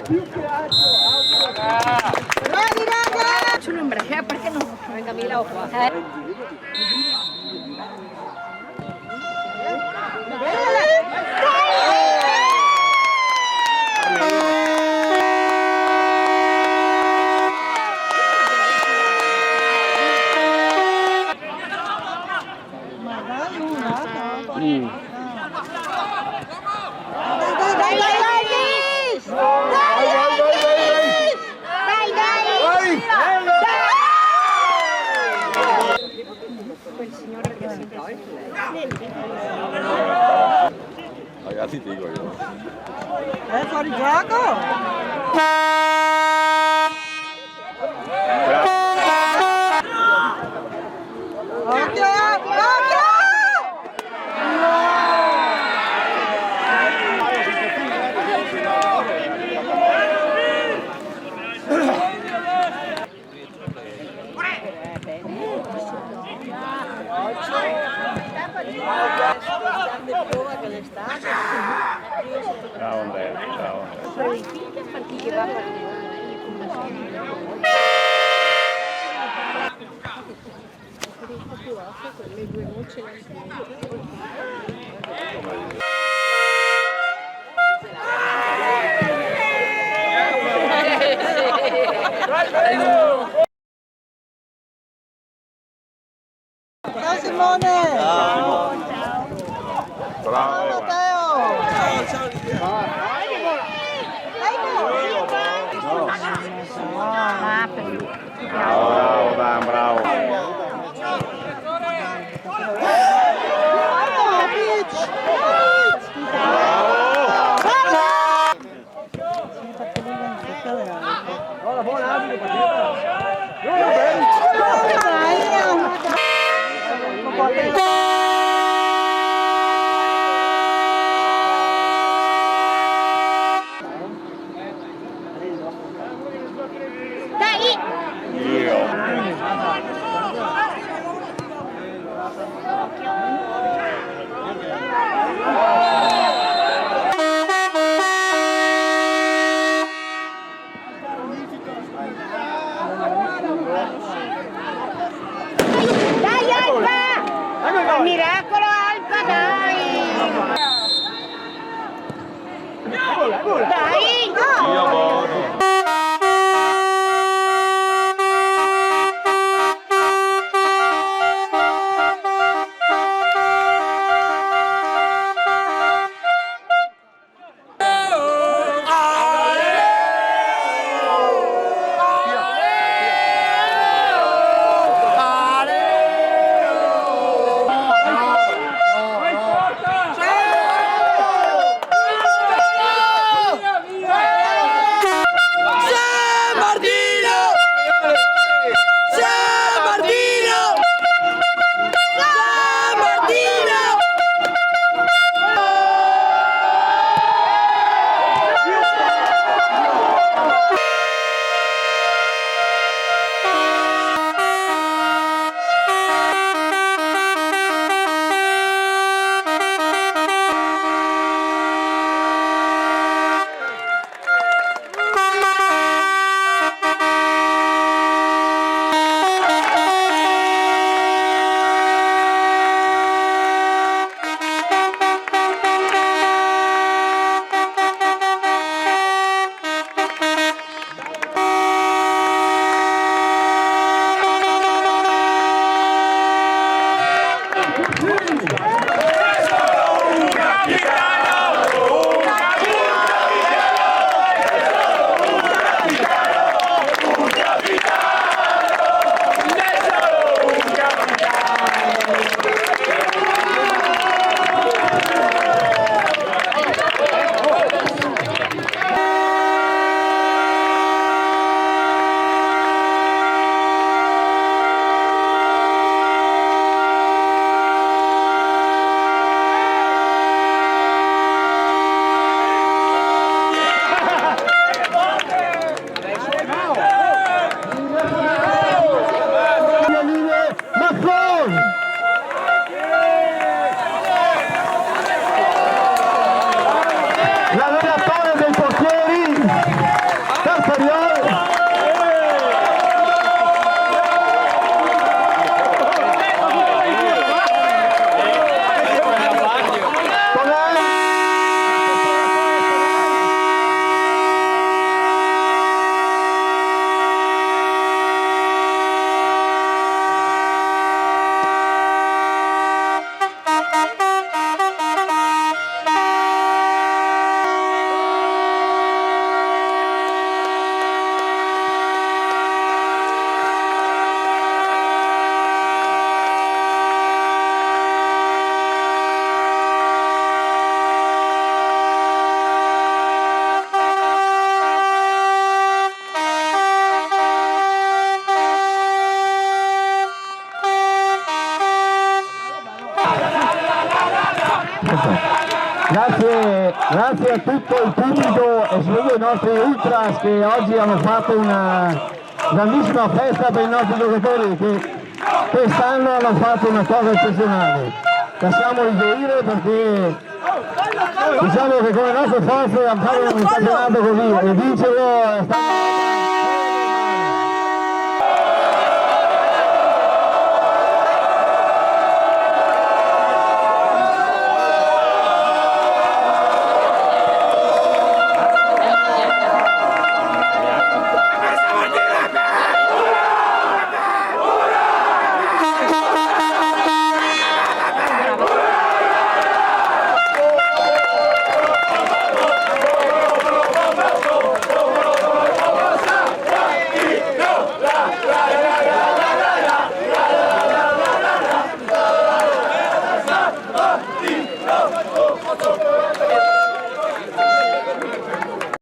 Chulo en Brasil, ¿por qué no? Venga, mira, ojo. Así te digo yo. ¿Es Orillaco? Ciao Simone! Ciao. Ciao Matteo! Bravo, Dan, bravo. Dai Alfa! Miracolo Alfa, dai! Dai! Io buono. Grazie a tutto il pubblico e soprattutto ai nostri ultras che oggi hanno fatto una grandissima festa per i nostri giocatori che quest'anno hanno fatto una cosa eccezionale. Lasciamoli gioire perché diciamo che con le nostre forze abbiamo fatto un campionato così e vincerlo è stato